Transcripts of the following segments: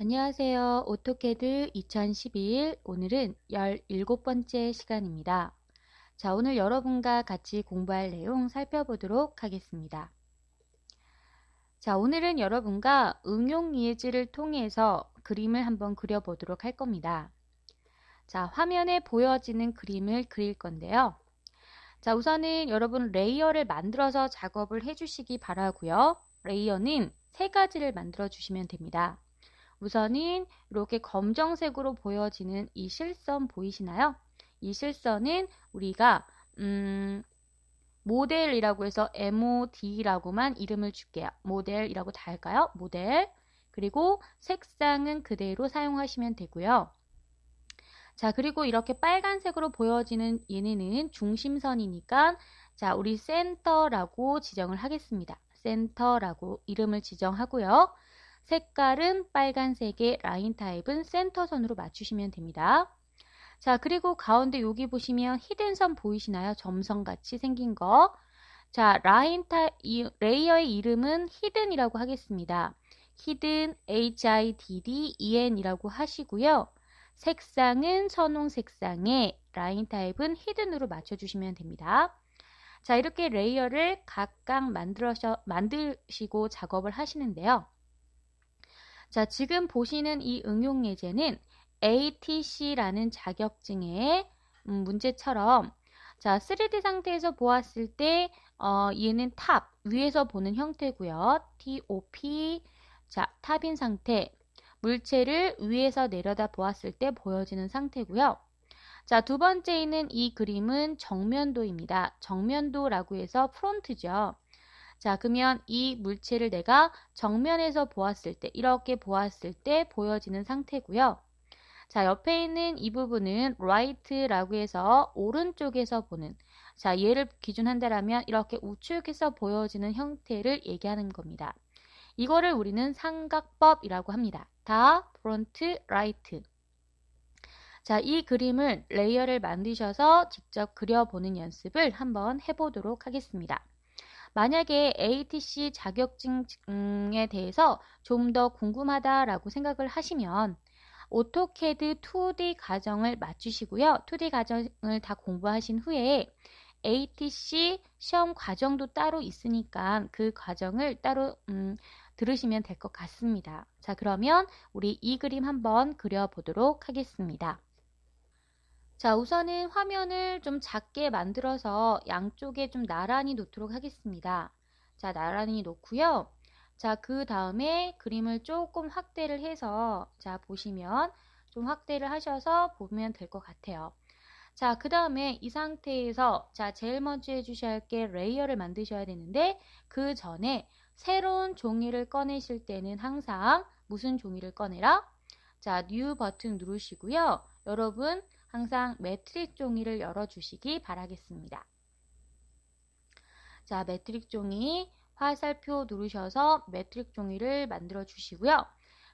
안녕하세요. 오토캐드 2011 오늘은 17번째 시간입니다. 자, 오늘 여러분과 같이 공부할 내용 살펴보도록 하겠습니다. 자, 오늘은 여러분과 응용 예지를 통해서 그림을 한번 그려보도록 할 겁니다. 자, 화면에 보여지는 그림을 그릴 건데요. 자, 우선은 여러분 레이어를 만들어서 작업을 해주시기 바라고요. 레이어는 세 가지를 만들어 주시면 됩니다. 우선은 이렇게 검정색으로 보여지는 이 실선 보이시나요? 이 실선은 우리가 모델이라고 해서 MOD라고만 이름을 줄게요. 모델이라고 다 할까요? 모델. 그리고 색상은 그대로 사용하시면 되고요. 자, 그리고 이렇게 빨간색으로 보여지는 얘네는 중심선이니까 자, 우리 센터라고 지정을 하겠습니다. 센터라고 이름을 지정하고요. 색깔은 빨간색의 라인 타입은 센터선으로 맞추시면 됩니다. 자, 그리고 가운데 여기 보시면 히든선 보이시나요? 점선 같이 생긴 거. 자, 레이어의 이름은 히든이라고 하겠습니다. 히든, HIDDEN이라고 하시고요. 색상은 선홍 색상에 라인 타입은 히든으로 맞춰주시면 됩니다. 자, 이렇게 레이어를 각각 만드시고 작업을 하시는데요. 자, 지금 보시는 이 응용 예제는 ATC라는 자격증의 문제처럼 자, 3D 상태에서 보았을 때 얘는 탑, 위에서 보는 형태고요. TOP, 자, 탑인 상태. 물체를 위에서 내려다 보았을 때 보여지는 상태고요. 자, 두 번째는 이 그림은 정면도입니다. 정면도라고 해서 프론트죠. 자, 그러면 이 물체를 내가 정면에서 보았을 때, 이렇게 보았을 때 보여지는 상태고요. 자, 옆에 있는 이 부분은 right라고 해서 오른쪽에서 보는, 자, 얘를 기준한다라면 이렇게 우측에서 보여지는 형태를 얘기하는 겁니다. 이거를 우리는 삼각법이라고 합니다. 다 front, right. 자, 이 그림을 레이어를 만드셔서 직접 그려보는 연습을 한번 해보도록 하겠습니다. 만약에 ATC 자격증에 대해서 좀 더 궁금하다라고 생각을 하시면 오토캐드 2D 과정을 맞추시고요. 2D 과정을 다 공부하신 후에 ATC 시험 과정도 따로 있으니까 그 과정을 따로 들으시면 될 것 같습니다. 자, 그러면 우리 이 그림 한번 그려보도록 하겠습니다. 자, 우선은 화면을 좀 작게 만들어서 양쪽에 좀 나란히 놓도록 하겠습니다. 자, 나란히 놓고요. 자, 그 다음에 그림을 조금 확대를 해서 자, 보시면 좀 확대를 하셔서 보면 될 것 같아요. 자, 그 다음에 이 상태에서 자, 제일 먼저 해주셔야 할 게 레이어를 만드셔야 되는데 그 전에 새로운 종이를 꺼내실 때는 항상 무슨 종이를 꺼내라? 자, 뉴 버튼 누르시고요. 여러분 항상 매트릭 종이를 열어주시기 바라겠습니다. 자, 매트릭 종이 화살표 누르셔서 매트릭 종이를 만들어 주시고요.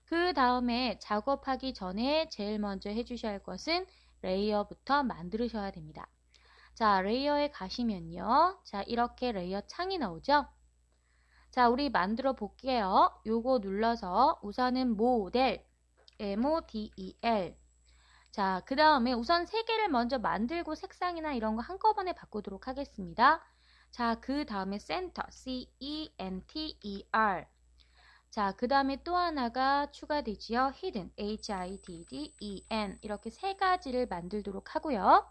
그 다음에 작업하기 전에 제일 먼저 해주셔야 할 것은 레이어부터 만드셔야 됩니다. 자, 레이어에 가시면요. 자, 이렇게 레이어 창이 나오죠? 자, 우리 만들어 볼게요. 요거 눌러서 우선은 모델, MODEL. 자, 그 다음에 우선 세 개를 먼저 만들고 색상이나 이런 거 한꺼번에 바꾸도록 하겠습니다. 자, 그 다음에 센터, CENTER. 자, 그 다음에 또 하나가 추가되지요. hidden, HIDDEN. 이렇게 세 가지를 만들도록 하고요.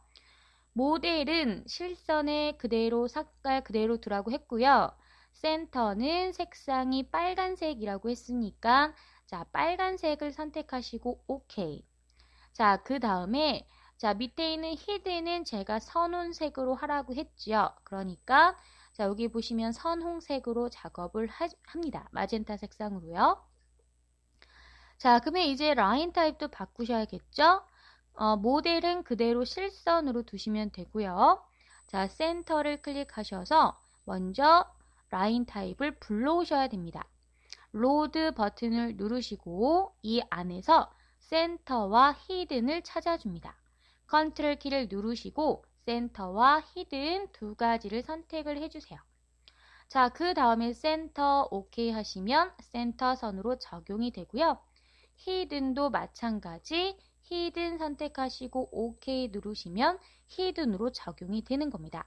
모델은 실선에 그대로 색깔 그대로 두라고 했고요. 센터는 색상이 빨간색이라고 했으니까 자, 빨간색을 선택하시고 OK. 자, 그 다음에 자, 밑에 있는 히든은 제가 선홍색으로 하라고 했지요. 그러니까 자, 여기 보시면 선홍색으로 작업을 합니다. 마젠타 색상으로요. 자, 그러면 이제 라인 타입도 바꾸셔야겠죠? 모델은 그대로 실선으로 두시면 되고요. 자, 센터를 클릭하셔서 먼저 라인 타입을 불러오셔야 됩니다. 로드 버튼을 누르시고 이 안에서 센터와 히든을 찾아줍니다. 컨트롤 키를 누르시고 센터와 히든 두 가지를 선택을 해주세요. 자, 그 다음에 센터 OK 하시면 센터 선으로 적용이 되고요. 히든도 마찬가지 히든 선택하시고 OK 누르시면 히든으로 적용이 되는 겁니다.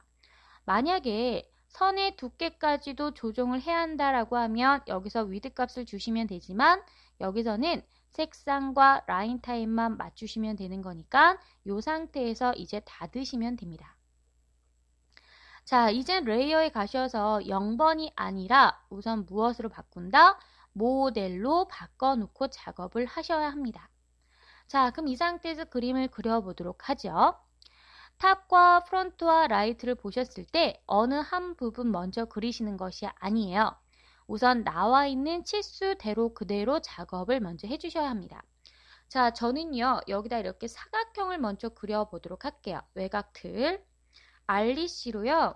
만약에 선의 두께까지도 조정을 해야 한다라고 하면 여기서 위드 값을 주시면 되지만 여기서는 색상과 라인 타입만 맞추시면 되는 거니까 이 상태에서 이제 닫으시면 됩니다. 자, 이제 레이어에 가셔서 0번이 아니라 우선 무엇으로 바꾼다? 모델로 바꿔놓고 작업을 하셔야 합니다. 자, 그럼 이 상태에서 그림을 그려보도록 하죠. 탑과 프론트와 라이트를 보셨을 때 어느 한 부분 먼저 그리시는 것이 아니에요. 우선 나와 있는 치수대로 그대로 작업을 먼저 해주셔야 합니다. 자, 저는요 여기다 이렇게 사각형을 먼저 그려보도록 할게요. 외곽틀 RDC로요.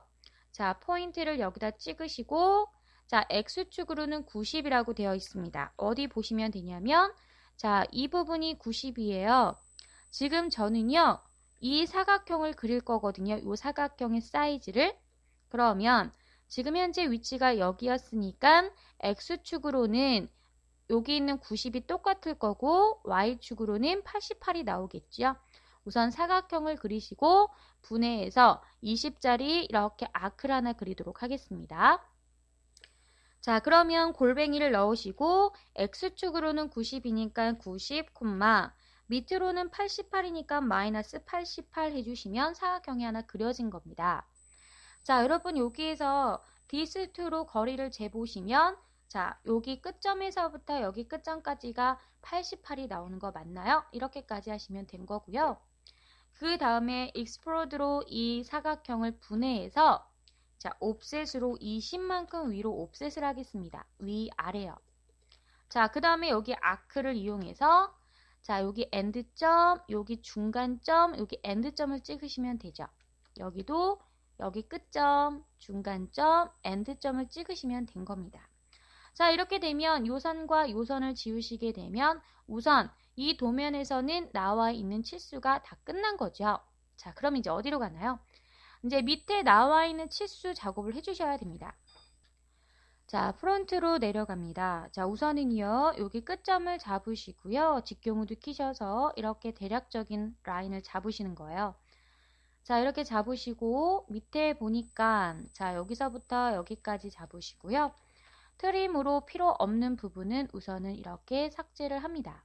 자, 포인트를 여기다 찍으시고 자, X축으로는 90이라고 되어 있습니다. 어디 보시면 되냐면 자, 이 부분이 90이에요. 지금 저는요 이 사각형을 그릴 거거든요. 이 사각형의 사이즈를. 그러면 지금 현재 위치가 여기였으니까 X축으로는 여기 있는 90이 똑같을 거고 Y축으로는 88이 나오겠죠. 우선 사각형을 그리시고 분해해서 20짜리 이렇게 아크를 하나 그리도록 하겠습니다. 자, 그러면 골뱅이를 넣으시고 X축으로는 90이니까 90, 밑으로는 88이니까 마이너스 88 해주시면 사각형이 하나 그려진 겁니다. 자, 여러분 여기에서 디스2로 거리를 재보시면 자, 여기 끝점에서부터 여기 끝점까지가 88이 나오는 거 맞나요? 이렇게까지 하시면 된 거고요. 그 다음에 익스플로드로 이 사각형을 분해해서 자, 옵셋으로 20만큼 위로 옵셋을 하겠습니다. 위아래요. 자, 그 다음에 여기 아크를 이용해서 자, 여기 엔드점, 여기 중간점, 여기 엔드점을 찍으시면 되죠. 여기도 여기 끝점, 중간점, 엔드점을 찍으시면 된 겁니다. 자, 이렇게 되면 요 선과 요 선을 지우시게 되면 우선 이 도면에서는 나와 있는 치수가 다 끝난 거죠. 자, 그럼 이제 어디로 가나요? 이제 밑에 나와 있는 치수 작업을 해주셔야 됩니다. 자, 프론트로 내려갑니다. 자, 우선은요, 여기 끝점을 잡으시고요. 직경우도 키셔서 이렇게 대략적인 라인을 잡으시는 거예요. 자, 이렇게 잡으시고 밑에 보니까 자, 여기서부터 여기까지 잡으시고요. 트림으로 필요 없는 부분은 우선은 이렇게 삭제를 합니다.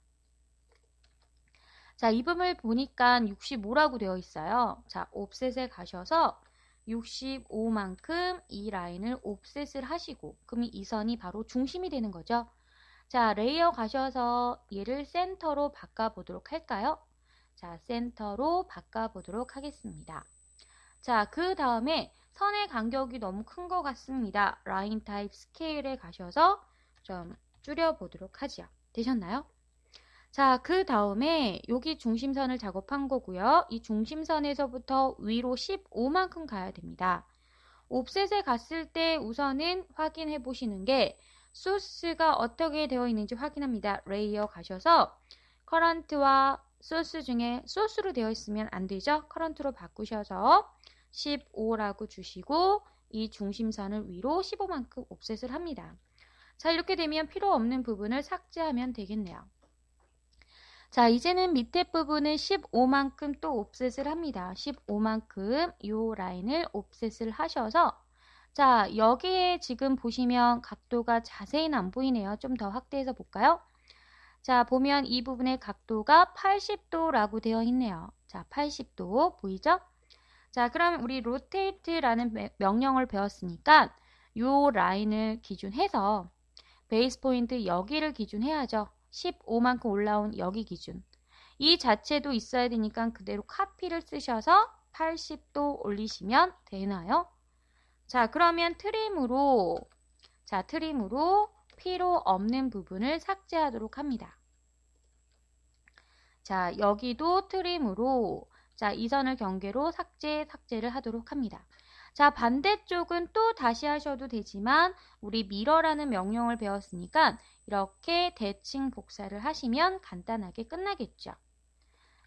자, 이 부분을 보니까 65라고 되어 있어요. 자, 옵셋에 가셔서 65만큼 이 라인을 옵셋을 하시고 그럼 이 선이 바로 중심이 되는 거죠. 자, 레이어 가셔서 얘를 센터로 바꿔보도록 할까요? 자, 센터로 바꿔보도록 하겠습니다. 자, 그 다음에 선의 간격이 너무 큰 것 같습니다. 라인 타입 스케일에 가셔서 좀 줄여보도록 하죠. 되셨나요? 자, 그 다음에 여기 중심선을 작업한 거고요. 이 중심선에서부터 위로 15만큼 가야 됩니다. 옵셋에 갔을 때 우선은 확인해 보시는 게 소스가 어떻게 되어 있는지 확인합니다. 레이어 가셔서 커런트와 소스 중에 소스로 되어 있으면 안 되죠. 커런트로 바꾸셔서 15라고 주시고 이 중심선을 위로 15만큼 옵셋을 합니다. 자, 이렇게 되면 필요 없는 부분을 삭제하면 되겠네요. 자, 이제는 밑에 부분은 15만큼 또 옵셋을 합니다. 15만큼 이 라인을 옵셋을 하셔서 자, 여기에 지금 보시면 각도가 자세히는 안 보이네요. 좀 더 확대해서 볼까요? 자, 보면 이 부분의 각도가 80도라고 되어 있네요. 자, 80도 보이죠? 자, 그럼 우리 rotate라는 명령을 배웠으니까 이 라인을 기준해서 베이스 포인트 여기를 기준해야죠. 15만큼 올라온 여기 기준. 이 자체도 있어야 되니까 그대로 카피를 쓰셔서 80도 올리시면 되나요? 자, 그러면 트림으로 필요 없는 부분을 삭제하도록 합니다. 자, 여기도 트림으로 자, 이 선을 경계로 삭제를 하도록 합니다. 자, 반대쪽은 또 다시 하셔도 되지만 우리 미러라는 명령을 배웠으니까 이렇게 대칭 복사를 하시면 간단하게 끝나겠죠.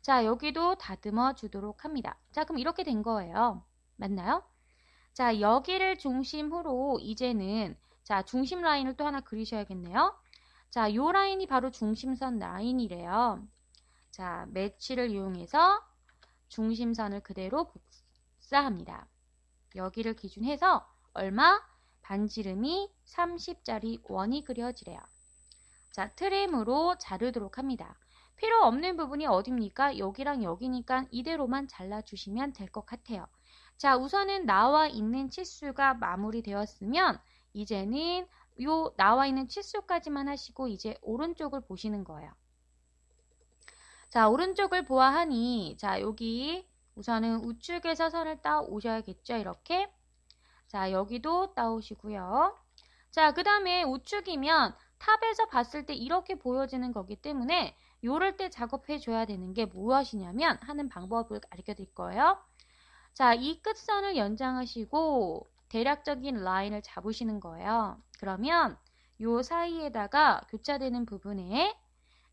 자, 여기도 다듬어 주도록 합니다. 자, 그럼 이렇게 된 거예요. 맞나요? 자, 여기를 중심으로 이제는 자, 중심 라인을 또 하나 그리셔야겠네요. 자, 요 라인이 바로 중심선 라인이래요. 자, 매치를 이용해서 중심선을 그대로 복사합니다. 여기를 기준해서 얼마? 반지름이 30짜리 원이 그려지래요. 자, 트림으로 자르도록 합니다. 필요 없는 부분이 어딥니까? 여기랑 여기니까 이대로만 잘라주시면 될 것 같아요. 자, 우선은 나와 있는 치수가 마무리되었으면 이제는 요 나와 있는 치수까지만 하시고 이제 오른쪽을 보시는 거예요. 자, 오른쪽을 보아하니 자, 여기 우선은 우측에서 선을 따 오셔야겠죠. 이렇게. 자, 여기도 따오시고요. 자, 그 다음에 우측이면 탑에서 봤을 때 이렇게 보여지는 거기 때문에 요럴 때 작업해 줘야 되는 게 무엇이냐면 하는 방법을 가르쳐 드릴 거예요. 자, 이 끝선을 연장하시고 대략적인 라인을 잡으시는 거예요. 그러면 요 사이에다가 교차되는 부분에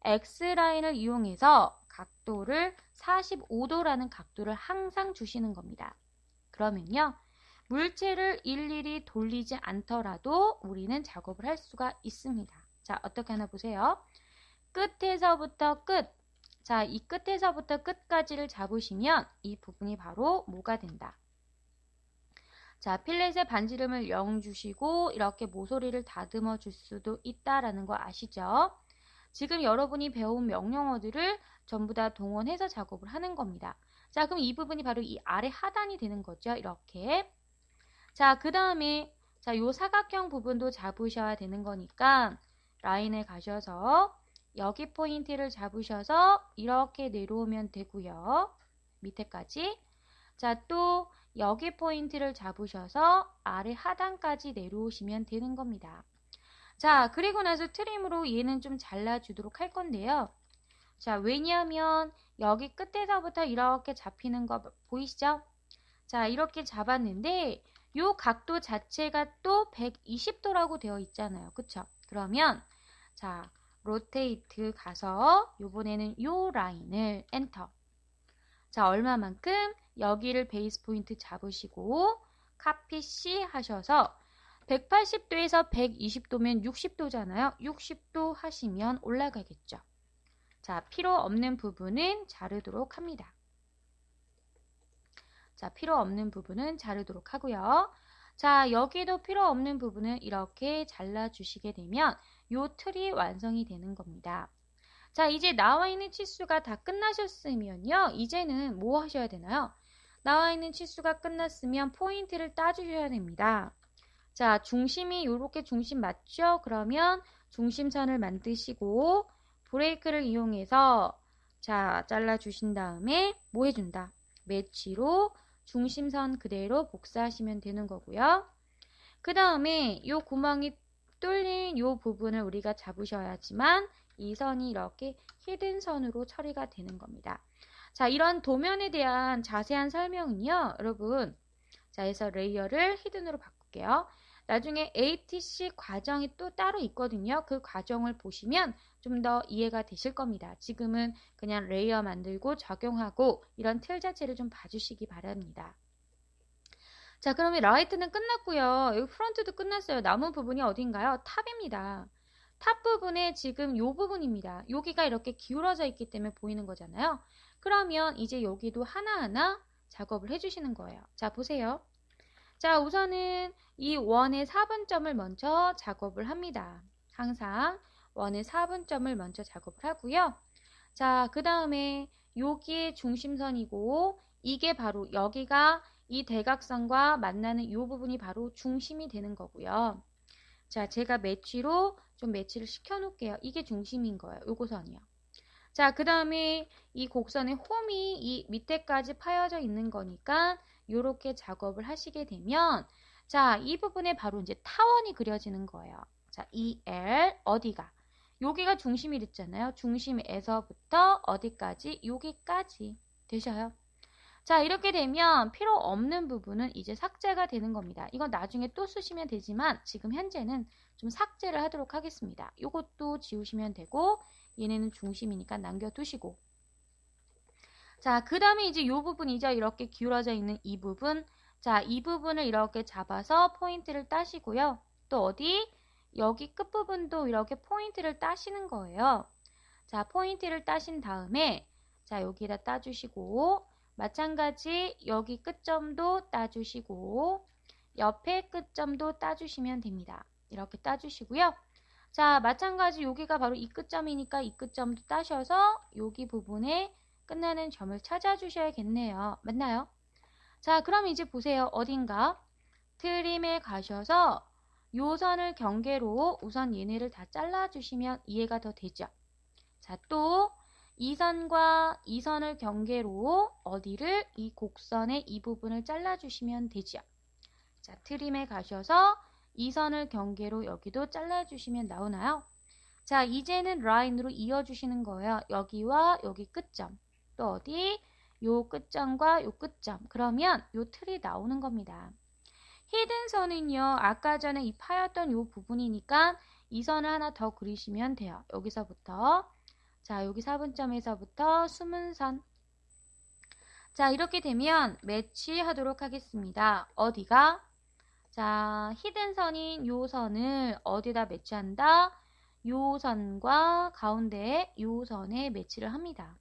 X라인을 이용해서 각도를 45도라는 각도를 항상 주시는 겁니다. 그러면요. 물체를 일일이 돌리지 않더라도 우리는 작업을 할 수가 있습니다. 자, 어떻게 하나 보세요. 끝에서부터 끝. 자, 이 끝에서부터 끝까지를 잡으시면 이 부분이 바로 뭐가 된다. 자, 필렛에 반지름을 0 주시고 이렇게 모서리를 다듬어 줄 수도 있다라는 거 아시죠? 지금 여러분이 배운 명령어들을 전부 다 동원해서 작업을 하는 겁니다. 자, 그럼 이 부분이 바로 이 아래 하단이 되는 거죠. 이렇게. 자, 그 다음에 자, 요 사각형 부분도 잡으셔야 되는 거니까 라인에 가셔서 여기 포인트를 잡으셔서 이렇게 내려오면 되고요. 밑에까지. 자, 또 여기 포인트를 잡으셔서 아래 하단까지 내려오시면 되는 겁니다. 자, 그리고 나서 트림으로 얘는 좀 잘라주도록 할 건데요. 자, 왜냐하면 여기 끝에서부터 이렇게 잡히는 거 보이시죠? 자, 이렇게 잡았는데 요 각도 자체가 또 120도라고 되어 있잖아요. 그쵸? 그러면 자, 로테이트 가서 요번에는 요 라인을 엔터. 자, 얼마만큼? 여기를 베이스 포인트 잡으시고 카피 C 하셔서 180도에서 120도면 60도잖아요. 60도 하시면 올라가겠죠. 자, 필요 없는 부분은 자르도록 합니다. 자, 필요 없는 부분은 자르도록 하고요. 자, 여기도 필요 없는 부분은 이렇게 잘라주시게 되면 요 틀이 완성이 되는 겁니다. 자, 이제 나와 있는 치수가 다 끝나셨으면요. 이제는 뭐 하셔야 되나요? 나와 있는 치수가 끝났으면 포인트를 따주셔야 됩니다. 자, 중심이 이렇게 중심 맞죠? 그러면 중심선을 만드시고 브레이크를 이용해서 자, 잘라주신 다음에 뭐 해준다? 매치로 중심선 그대로 복사하시면 되는 거고요. 그 다음에 이 구멍이 뚫린 이 부분을 우리가 잡으셔야지만 이 선이 이렇게 히든 선으로 처리가 되는 겁니다. 자, 이런 도면에 대한 자세한 설명은요, 여러분. 자, 해서 레이어를 히든으로 바꿀게요. 나중에 ATC 과정이 또 따로 있거든요. 그 과정을 보시면 좀 더 이해가 되실 겁니다. 지금은 그냥 레이어 만들고 적용하고 이런 틀 자체를 좀 봐주시기 바랍니다. 자, 그러면 라이트는 끝났고요. 여기 프론트도 끝났어요. 남은 부분이 어딘가요? 탑입니다. 탑 부분에 지금 이 부분입니다. 여기가 이렇게 기울어져 있기 때문에 보이는 거잖아요. 그러면 이제 여기도 하나하나 작업을 해주시는 거예요. 자, 보세요. 자, 우선은 이 원의 4분점을 먼저 작업을 합니다. 항상 원의 4분점을 먼저 작업을 하고요. 자, 그 다음에 여기에 중심선이고 이게 바로 여기가 이 대각선과 만나는 이 부분이 바로 중심이 되는 거고요. 자, 제가 매치로 좀 매치를 시켜 놓을게요. 이게 중심인 거예요. 요거 선이요. 자, 그 다음에 이 곡선의 홈이 이 밑에까지 파여져 있는 거니까 요렇게 작업을 하시게 되면 자, 이 부분에 바로 이제 타원이 그려지는 거예요. 자, EL 어디가? 여기가 중심이 됐잖아요. 중심에서부터 어디까지? 여기까지 되셔요. 자, 이렇게 되면 필요 없는 부분은 이제 삭제가 되는 겁니다. 이건 나중에 또 쓰시면 되지만 지금 현재는 좀 삭제를 하도록 하겠습니다. 이것도 지우시면 되고 얘네는 중심이니까 남겨두시고 자, 그 다음에 이제 이 부분이죠. 이렇게 기울어져 있는 이 부분 자, 이 부분을 이렇게 잡아서 포인트를 따시고요. 또 어디? 여기 끝부분도 이렇게 포인트를 따시는 거예요. 자, 포인트를 따신 다음에 자, 여기다 따주시고 마찬가지 여기 끝점도 따주시고 옆에 끝점도 따주시면 됩니다. 이렇게 따주시고요. 자, 마찬가지 여기가 바로 이 끝점이니까 이 끝점도 따셔서 여기 부분에 끝나는 점을 찾아주셔야겠네요. 맞나요? 자, 그럼 이제 보세요. 어딘가 트림에 가셔서 요 선을 경계로 우선 얘네를 다 잘라주시면 이해가 더 되죠. 자, 또 이 선과 이 선을 경계로 어디를 이 곡선의 이 부분을 잘라주시면 되죠. 자, 트림에 가셔서 이 선을 경계로 여기도 잘라주시면 나오나요? 자, 이제는 라인으로 이어주시는 거예요. 여기와 여기 끝점. 또 어디? 요 끝점과 요 끝점. 그러면 요 틀이 나오는 겁니다. 히든 선은요, 아까 전에 이 파였던 요 부분이니까 이 선을 하나 더 그리시면 돼요. 여기서부터. 자, 여기 4분점에서부터 숨은 선. 자, 이렇게 되면 매치하도록 하겠습니다. 어디가? 자, 히든 선인 요 선을 어디다 매치한다? 요 선과 가운데에 요 선에 매치를 합니다.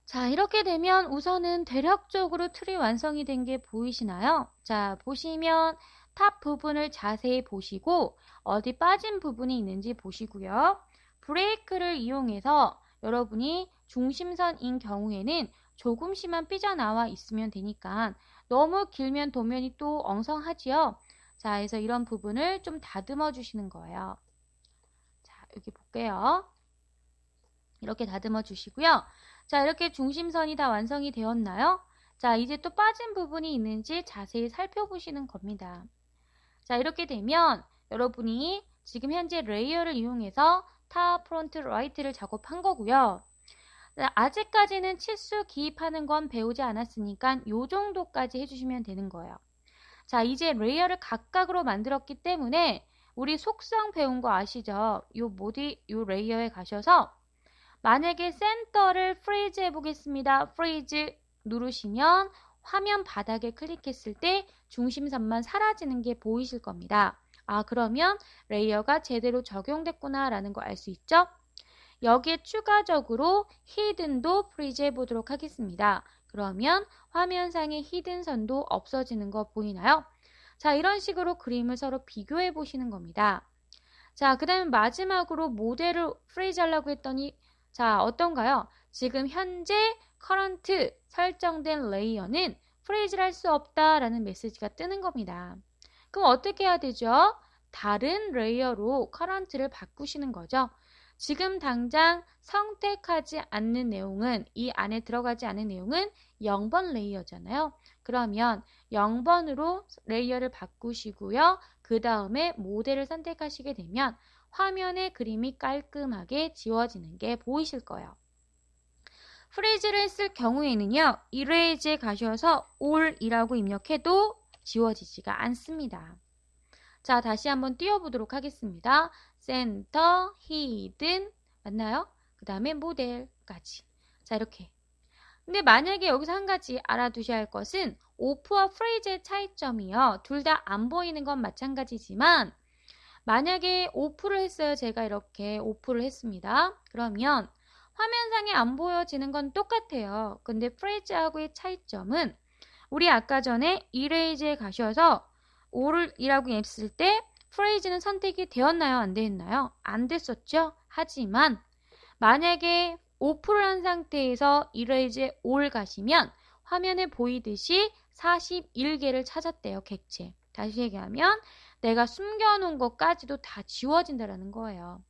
자, 이렇게 되면 우선은 대략적으로 틀이 완성이 된 게 보이시나요? 자, 보시면 탑 부분을 자세히 보시고 어디 빠진 부분이 있는지 보시고요. 브레이크를 이용해서 여러분이 중심선인 경우에는 조금씩만 삐져나와 있으면 되니까 너무 길면 도면이 또 엉성하지요. 자, 그래서 이런 부분을 좀 다듬어 주시는 거예요. 자, 여기 볼게요. 이렇게 다듬어 주시고요. 자, 이렇게 중심선이 다 완성이 되었나요? 자, 이제 또 빠진 부분이 있는지 자세히 살펴보시는 겁니다. 자, 이렇게 되면 여러분이 지금 현재 레이어를 이용해서 탑, 프론트, 라이트를 작업한 거고요. 아직까지는 치수 기입하는 건 배우지 않았으니까 요 정도까지 해주시면 되는 거예요. 자, 이제 레이어를 각각으로 만들었기 때문에 우리 속성 배운 거 아시죠? 요 레이어에 가셔서 만약에 센터를 프리즈 해보겠습니다. 프리즈 누르시면 화면 바닥에 클릭했을 때 중심선만 사라지는 게 보이실 겁니다. 아, 그러면 레이어가 제대로 적용됐구나 라는 거 알 수 있죠? 여기에 추가적으로 히든도 프리즈 해보도록 하겠습니다. 그러면 화면상의 히든 선도 없어지는 거 보이나요? 자, 이런 식으로 그림을 서로 비교해 보시는 겁니다. 자, 그 다음에 마지막으로 모델을 프리즈 하려고 했더니 자, 어떤가요? 지금 현재 커런트 설정된 레이어는 프리즈를 할 수 없다라는 메시지가 뜨는 겁니다. 그럼 어떻게 해야 되죠? 다른 레이어로 커런트를 바꾸시는 거죠. 지금 당장 선택하지 않는 내용은 이 안에 들어가지 않은 내용은 0번 레이어잖아요. 그러면 0번으로 레이어를 바꾸시고요. 그 다음에 모델을 선택하시게 되면 화면에 그림이 깔끔하게 지워지는 게 보이실 거예요. 프리즈를 했을 경우에는요. 이레이즈에 가셔서 all이라고 입력해도 지워지지가 않습니다. 자, 다시 한번 띄워보도록 하겠습니다. 센터, 히든, 맞나요? 그 다음에 모델까지. 자, 이렇게. 근데 만약에 여기서 한 가지 알아두셔야 할 것은 오프와 프리즈의 차이점이요. 둘 다 안 보이는 건 마찬가지지만 만약에 오프를 했어요. 제가 이렇게 오프를 했습니다. 그러면 화면상에 안 보여지는 건 똑같아요. 근데 프리즈하고의 차이점은 우리 아까 전에 이레이즈에 가셔서 all이라고 했을 때 프리즈는 선택이 되었나요? 안 되었나요? 안 됐었죠? 하지만 만약에 오프를 한 상태에서 이레이즈에 all 가시면 화면에 보이듯이 41개를 찾았대요. 객체. 다시 얘기하면 내가 숨겨놓은 것까지도 다 지워진다는 거예요.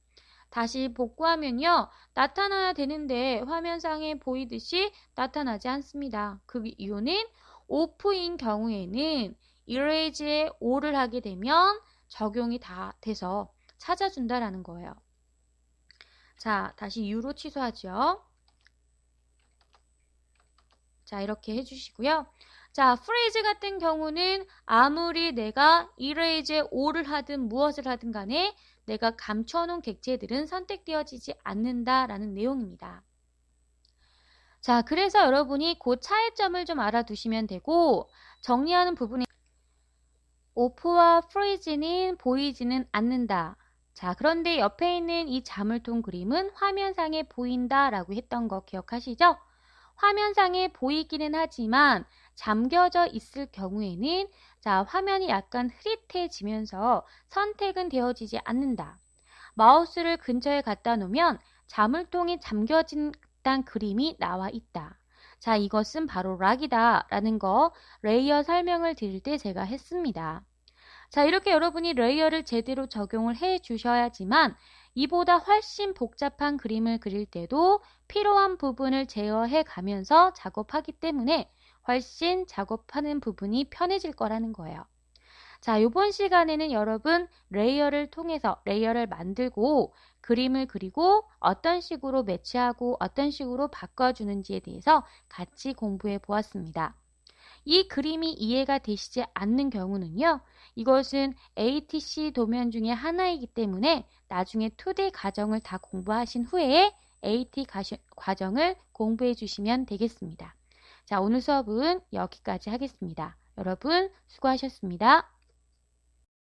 다시 복구하면요. 나타나야 되는데 화면상에 보이듯이 나타나지 않습니다. 그 이유는 오프인 경우에는 이레이즈에 all을 하게 되면 적용이 다 돼서 찾아준다라는 거예요. 자, 다시 U로 취소하죠. 자, 이렇게 해주시고요. 자, 프리즈 같은 경우는 아무리 내가 이레이즈에 all을 하든 무엇을 하든 간에 내가 감춰놓은 객체들은 선택되어지지 않는다라는 내용입니다. 자, 그래서 여러분이 그 차이점을 좀 알아두시면 되고 정리하는 부분에 오프와 프리즈는 보이지는 않는다. 자, 그런데 옆에 있는 이 자물통 그림은 화면상에 보인다 라고 했던 거 기억하시죠? 화면상에 보이기는 하지만 잠겨져 있을 경우에는 자, 화면이 약간 흐릿해지면서 선택은 되어지지 않는다. 마우스를 근처에 갖다 놓으면 자물통이 잠겨진 그림이 나와 있다. 자, 이것은 바로 락이다 라는 거 레이어 설명을 드릴 때 제가 했습니다. 자, 이렇게 여러분이 레이어를 제대로 적용을 해 주셔야지만 이보다 훨씬 복잡한 그림을 그릴 때도 필요한 부분을 제어해 가면서 작업하기 때문에 훨씬 작업하는 부분이 편해질 거라는 거예요. 자, 이번 시간에는 여러분 레이어를 통해서 레이어를 만들고 그림을 그리고 어떤 식으로 매치하고 어떤 식으로 바꿔주는지에 대해서 같이 공부해 보았습니다. 이 그림이 이해가 되시지 않는 경우는요. 이것은 ATC 도면 중에 하나이기 때문에 나중에 2D 과정을 다 공부하신 후에 AT 과정을 공부해 주시면 되겠습니다. 자, 오늘 수업은 여기까지 하겠습니다. 여러분 수고하셨습니다.